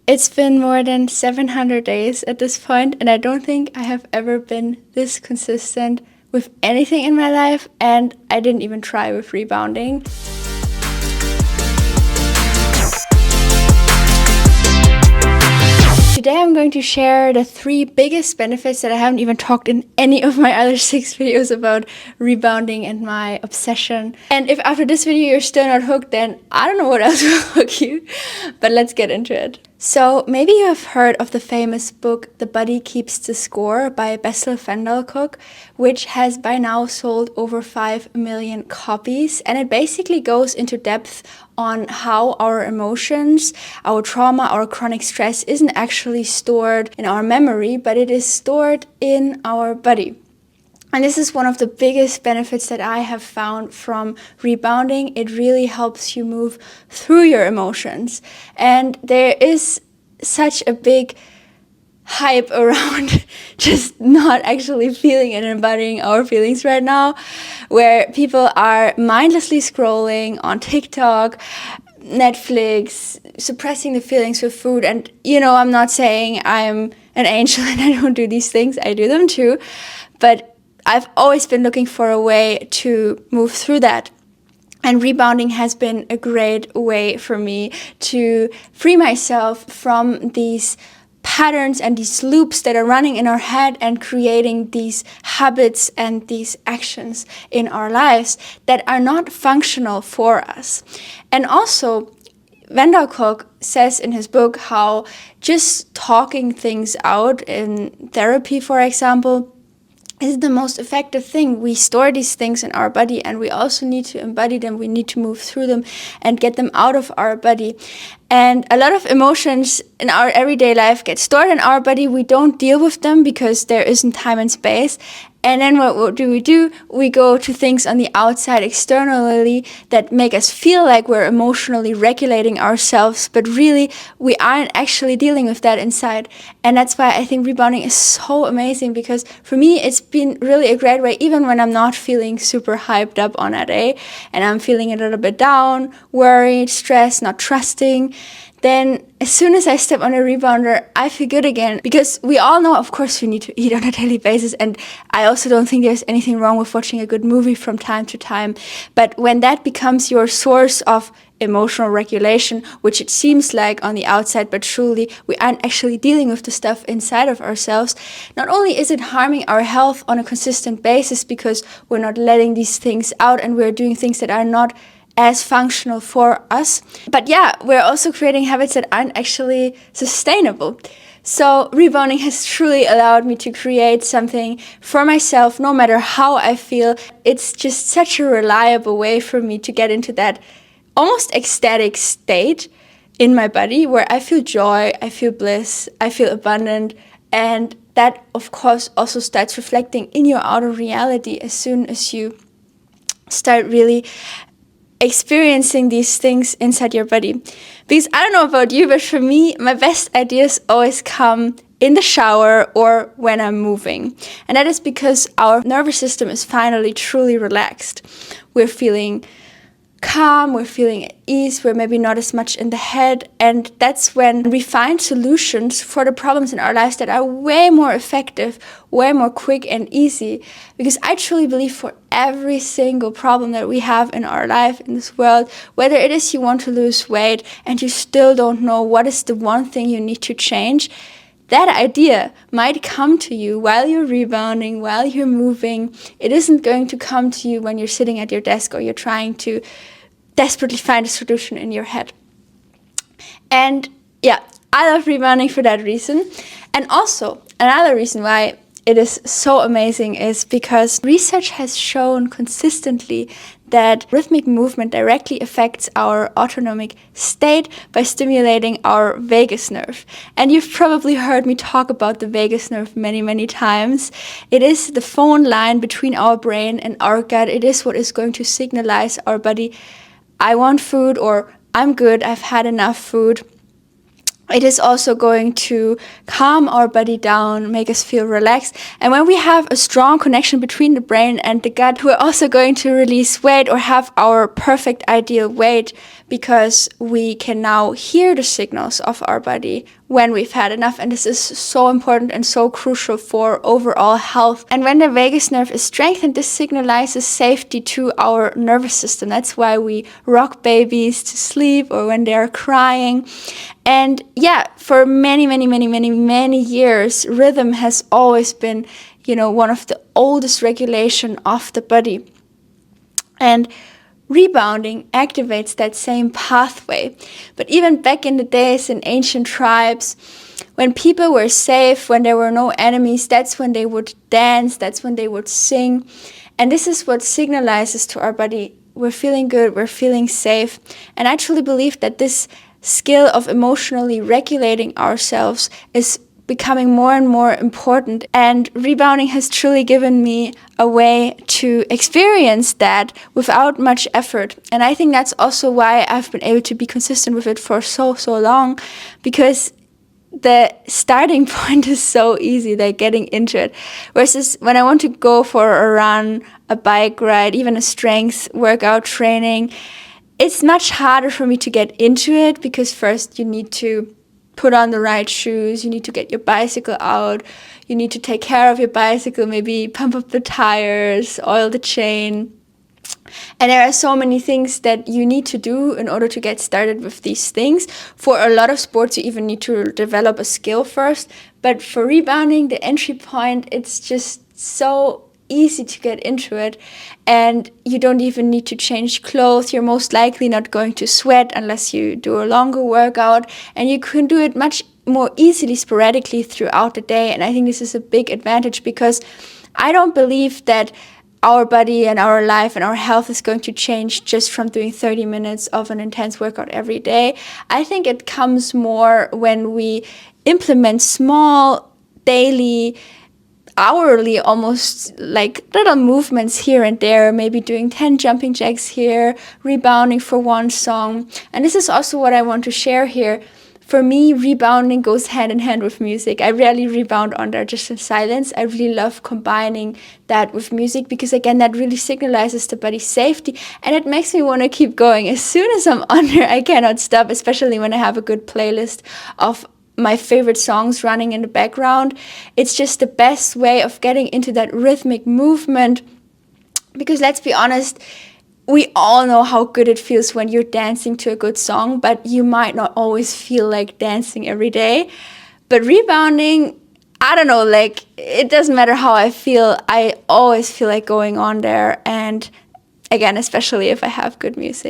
It's been more than 700 days at this point, and I don't think I have ever been this consistent with anything in my life, and I didn't even try with rebounding. Today I'm going to share the 3 biggest benefits that I haven't even talked in any of my other 6 videos about rebounding and my obsession. And if after this video you're still not hooked, then I don't know what else will hook you, but let's get into it. So maybe you have heard of the famous book The Body Keeps the Score by Bessel van der Kolk, which has by now sold over 5 million copies, and it basically goes into depth on how our emotions, our trauma, our chronic stress isn't actually stored in our memory, but it is stored in our body. And this is one of the biggest benefits that I have found from rebounding. It really helps you move through your emotions. And there is such a big hype around just not actually feeling and embodying our feelings right now, where people are mindlessly scrolling on TikTok, Netflix, suppressing the feelings with food. And, I'm not saying I'm an angel and I don't do these things. I do them too. But I've always been looking for a way to move through that. And rebounding has been a great way for me to free myself from these patterns and these loops that are running in our head and creating these habits and these actions in our lives that are not functional for us. And also, Van der Kolk says in his book how just talking things out in therapy, for example, is the most effective thing. We store these things in our body and we also need to embody them. We need to move through them and get them out of our body. And a lot of emotions in our everyday life get stored in our body. We don't deal with them because there isn't time and space. And then what do? We go to things on the outside externally that make us feel like we're emotionally regulating ourselves, but really we aren't actually dealing with that inside. And that's why I think rebounding is so amazing, because for me it's been really a great way, even when I'm not feeling super hyped up on a day and I'm feeling a little bit down, worried, stressed, not trusting. Then as soon as I step on a rebounder, I feel good again, because we all know, of course, we need to eat on a daily basis. And I also don't think there's anything wrong with watching a good movie from time to time. But when that becomes your source of emotional regulation, which it seems like on the outside, but truly we aren't actually dealing with the stuff inside of ourselves, not only is it harming our health on a consistent basis because we're not letting these things out and we're doing things that are not as functional for us, but we're also creating habits that aren't actually sustainable. So rebounding has truly allowed me to create something for myself, no matter how I feel. It's just such a reliable way for me to get into that almost ecstatic state in my body where I feel joy, I feel bliss, I feel abundant, and that of course also starts reflecting in your outer reality as soon as you start really experiencing these things inside your body. Because I don't know about you, but for me, my best ideas always come in the shower or when I'm moving. And that is because our nervous system is finally truly relaxed. We're feeling calm, we're feeling at ease, we're maybe not as much in the head, and that's when we find solutions for the problems in our lives that are way more effective, way more quick and easy. Because I truly believe for every single problem that we have in our life, in this world, whether it is you want to lose weight and you still don't know what is the one thing you need to change, that idea might come to you while you're rebounding, while you're moving. It isn't going to come to you when you're sitting at your desk or you're trying to desperately find a solution in your head. And I love rebounding for that reason. And also, another reason why it is so amazing is because research has shown consistently that rhythmic movement directly affects our autonomic state by stimulating our vagus nerve. And you've probably heard me talk about the vagus nerve many, many times. It is the phone line between our brain and our gut. It is what is going to signalize our body, I want food, or I'm good, I've had enough food. It is also going to calm our body down, make us feel relaxed. And when we have a strong connection between the brain and the gut, we're also going to release weight or have our perfect ideal weight because we can now hear the signals of our body when we've had enough. And this is so important and so crucial for overall health. And when the vagus nerve is strengthened, this signalizes safety to our nervous system. That's why we rock babies to sleep or when they're crying. And yeah, for many years, rhythm has always been, one of the oldest regulation of the body. And rebounding activates that same pathway. But even back in the days in ancient tribes, when people were safe, when there were no enemies, that's when they would dance, that's when they would sing. And this is what signalizes to our body, we're feeling good, we're feeling safe. And I truly believe that this skill of emotionally regulating ourselves is becoming more and more important, and rebounding has truly given me a way to experience that without much effort. And I think that's also why I've been able to be consistent with it for so long, because the starting point is so easy, like getting into it. Versus when I want to go for a run, a bike ride, even a strength workout training, it's much harder for me to get into it, because first you need to put on the right shoes, you need to get your bicycle out, you need to take care of your bicycle, maybe pump up the tires, oil the chain. And there are so many things that you need to do in order to get started with these things. For a lot of sports, you even need to develop a skill first. But for rebounding, the entry point, it's just so easy to get into it, and you don't even need to change clothes. You're most likely not going to sweat unless you do a longer workout, and you can do it much more easily sporadically throughout the day. And I think this is a big advantage, because I don't believe that our body and our life and our health is going to change just from doing 30 minutes of an intense workout every day. I think it comes more when we implement small, daily, hourly, almost like little movements here and there, maybe doing 10 jumping jacks here, rebounding for one song. And this is also what I want to share here. For me, rebounding goes hand in hand with music. I rarely rebound under just in silence. I really love combining that with music, because again, that really signalizes the body's safety, and it makes me want to keep going. As soon as I'm under, I cannot stop, especially when I have a good playlist of my favorite songs running in the background. It's just the best way of getting into that rhythmic movement, because let's be honest, we all know how good it feels when you're dancing to a good song, but you might not always feel like dancing every day. But rebounding, I don't know, like, it doesn't matter how I feel, I always feel like going on there. And again, especially if I have good music.